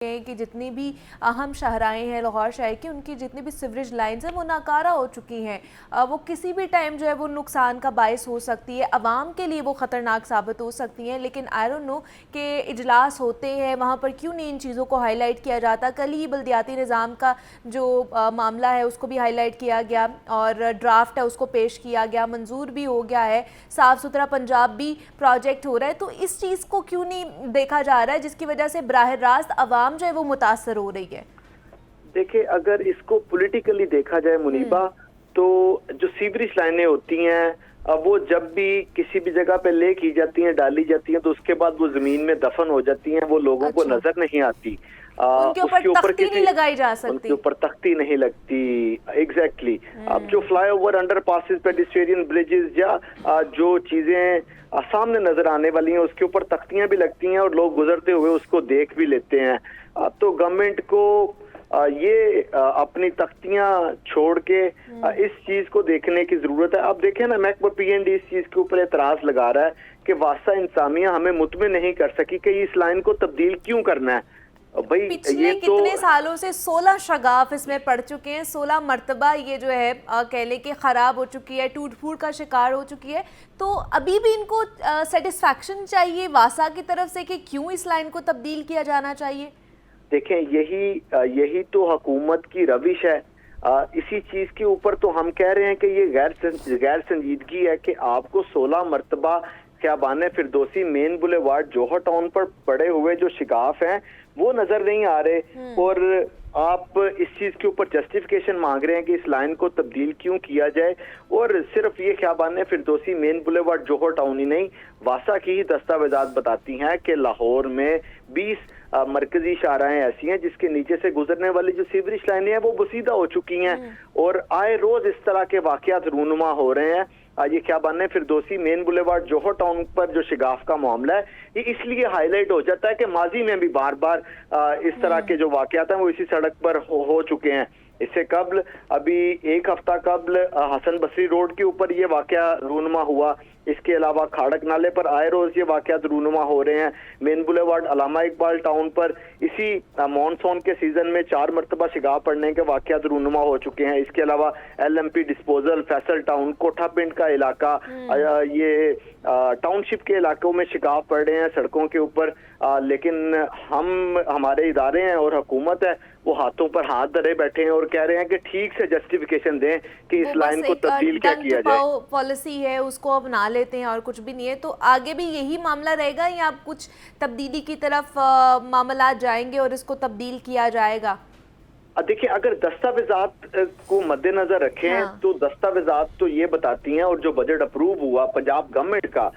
کہ جتنی بھی اہم شاہراہیں ہیں لاہور شہر کی، ان کی جتنی بھی سیوریج لائنز ہیں وہ ناکارہ ہو چکی ہیں. وہ کسی بھی ٹائم جو ہے وہ نقصان کا باعث ہو سکتی ہے، عوام کے لیے وہ خطرناک ثابت ہو سکتی ہیں. لیکن آئی ڈونٹ نو کہ اجلاس ہوتے ہیں وہاں پر کیوں نہیں ان چیزوں کو ہائی لائٹ کیا جاتا. کل ہی بلدیاتی نظام کا جو معاملہ ہے اس کو بھی ہائی لائٹ کیا گیا اور ڈرافٹ ہے اس کو پیش کیا گیا، منظور بھی ہو گیا ہے. صاف ستھرا پنجاب بھی پروجیکٹ ہو رہا ہے. تو اس چیز کو کیوں نہیں دیکھا جا رہا ہے جس کی وجہ سے براہ راست عوام جو ہے وہ متاثر ہو رہی ہے؟ دیکھیں، اگر اس کو پولیٹیکلی دیکھا جائے منیبہ، تو جو سیوریج لائنیں ہوتی ہیں وہ جب بھی کسی بھی جگہ پہ لے کی جاتی ہیں، ڈالی جاتی ہیں، تو اس کے بعد وہ زمین میں دفن ہو جاتی ہیں، وہ لوگوں کو نظر نہیں آتی. ان کے اوپر تختی نہیں لگائی جا سکتی، ان کے اوپر تختی نہیں لگتی. ایگزیکٹلی. اب جو flyover, under passes, pedestrian bridges یا جو چیزیں سامنے نظر آنے والی ہیں اس کے اوپر تختیاں بھی لگتی ہیں اور لوگ گزرتے ہوئے اس کو دیکھ بھی لیتے ہیں. تو گورنمنٹ کو یہ اپنی تختیاں چھوڑ کے اس چیز کو دیکھنے کی ضرورت ہے. اب دیکھیں نا، محکمہ پی این ڈی اس چیز کے اوپر اعتراض لگا رہا ہے کہ واسطہ انتظامیہ ہمیں مطمئن نہیں کر سکی کہ اس لائن کو تبدیل کیوں کرنا ہے. پچھلے کتنے سالوں سے 16 شگاف اس میں پڑ چکے ہیں، 16 مرتبہ یہ جو ہے کہہ لیں کہ خراب ہو چکی ہے، ٹوٹ پھوٹ کا شکار ہو چکی ہے. تو ابھی بھی ان کو سیٹسفیکشن چاہیے واسا کی طرف سے کہ کیوں اس لائن کو تبدیل کیا جانا چاہیے؟ دیکھیں، یہی تو حکومت کی روش ہے. اسی چیز کے اوپر تو ہم کہہ رہے ہیں کہ یہ غیر سنجیدگی ہے کہ آپ کو 16 مرتبہ خیابان فردوسی مین بولیوارڈ جوہر ٹاؤن پر پڑے ہوئے جو شگاف ہیں وہ نظر نہیں آ رہے، اور آپ اس چیز کے اوپر جسٹیفیکیشن مانگ رہے ہیں کہ اس لائن کو تبدیل کیوں کیا جائے. اور صرف یہ خیابان فردوسی مین بولیوارڈ جوہر ٹاؤن ہی نہیں، واسا کی ہی دستاویزات بتاتی ہیں کہ لاہور میں 20 مرکزی شاہراہیں ایسی ہیں جس کے نیچے سے گزرنے والی جو سیوریج لائنیں ہیں وہ بسیدہ ہو چکی ہیں، اور آئے روز اس طرح کے واقعات رونما ہو رہے ہیں. یہ خیابان فردوسی مین بولیوارڈ جوہر ٹاؤن پر جو شگاف کا معاملہ ہے یہ اس لیے ہائی لائٹ ہو جاتا ہے کہ ماضی میں بھی بار بار اس طرح کے جو واقعات ہیں وہ اسی سڑک پر ہو چکے ہیں. اس سے قبل ابھی ایک ہفتہ قبل حسن بصری روڈ کے اوپر یہ واقعہ رونما ہوا. اس کے علاوہ کھاڑک نالے پر آئے روز یہ واقعات رونما ہو رہے ہیں. مین بولیوارڈ علامہ اقبال ٹاؤن پر اسی مانسون کے سیزن میں 4 مرتبہ شگاف پڑنے کے واقعات رونما ہو چکے ہیں. اس کے علاوہ L M P disposal, Faisal town, Kotha Pind کا علاقہ، یہ ٹاؤن شپ کے علاقوں میں شگاف پڑ رہے ہیں سڑکوں کے اوپر. لیکن ہمارے ادارے ہیں اور حکومت ہے وہ ہاتھوں پر ہاتھ دھرے بیٹھے ہیں اور کہہ رہے ہیں کہ ٹھیک سے جسٹیفیکیشن دیں کہ اس لائن کو تبدیل کیا جائے. پالیسی ہے اس کو اپنا لیتے ہیں اور کچھ بھی نہیں ہے. تو آگے بھی یہی معاملہ رہے گا یا اب کچھ تبدیلی کی طرف معاملات جائیں گے اور اس کو تبدیل کیا جائے گا؟ دیکھیں، اگر دستاویزات کو مد نظر رکھیں تو دستاویزات تو یہ بتاتی ہیں، اور جو بجٹ اپروو ہوا پنجاب گورنمنٹ کا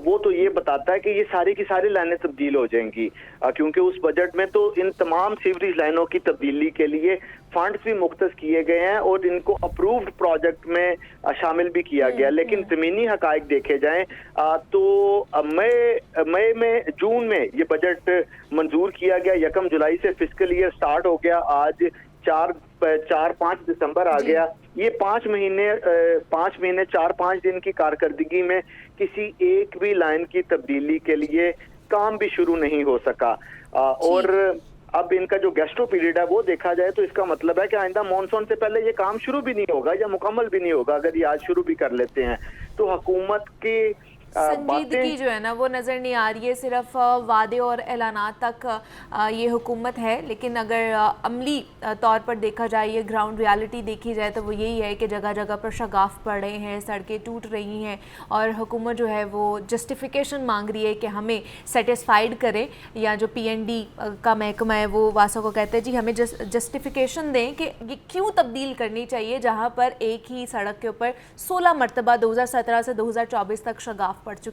وہ تو یہ بتاتا ہے کہ یہ ساری کی ساری لائنیں تبدیل ہو جائیں گی، کیونکہ اس بجٹ میں تو ان تمام سیوریج لائنوں کی تبدیلی کے لیے فنڈز بھی مختص کیے گئے ہیں اور ان کو اپرووڈ پروجیکٹ میں شامل بھی کیا گیا. لیکن زمینی حقائق دیکھے جائیں تو جون میں یہ بجٹ منظور کیا گیا، 1 جولائی سے فسکل ایئر سٹارٹ ہو گیا. آج 4-5 دسمبر آ گیا. یہ 5 مہینے 4-5 دن کی کارکردگی میں کسی ایک بھی لائن کی تبدیلی کے لیے کام بھی شروع نہیں ہو سکا. اور اب ان کا جو گیسٹو پیریڈ ہے وہ دیکھا جائے تو اس کا مطلب ہے کہ آئندہ مانسون سے پہلے یہ کام شروع بھی نہیں ہوگا یا مکمل بھی نہیں ہوگا. اگر یہ آج شروع بھی کر لیتے ہیں تو حکومت کی سنجیدگی جو ہے نا وہ نظر نہیں آ رہی ہے. صرف وعدے اور اعلانات تک یہ حکومت ہے، لیکن اگر عملی طور پر دیکھا جائے، یہ گراؤنڈ ریالٹی دیکھی جائے تو وہ یہی ہے کہ جگہ جگہ پر شگاف پڑ رہے ہیں، سڑکیں ٹوٹ رہی ہیں، اور حکومت جو ہے وہ جسٹیفیکیشن مانگ رہی ہے کہ ہمیں سیٹسفائیڈ کرے. یا جو پی این ڈی کا محکمہ ہے وہ واسا کو کہتے ہیں جی ہمیں جسٹیفیکیشن دیں کہ یہ کیوں تبدیل کرنی چاہیے، جہاں پر ایک ہی سڑک کے اوپر 16 مرتبہ 2017 سے 2024 تک شگاف پڑ چکے.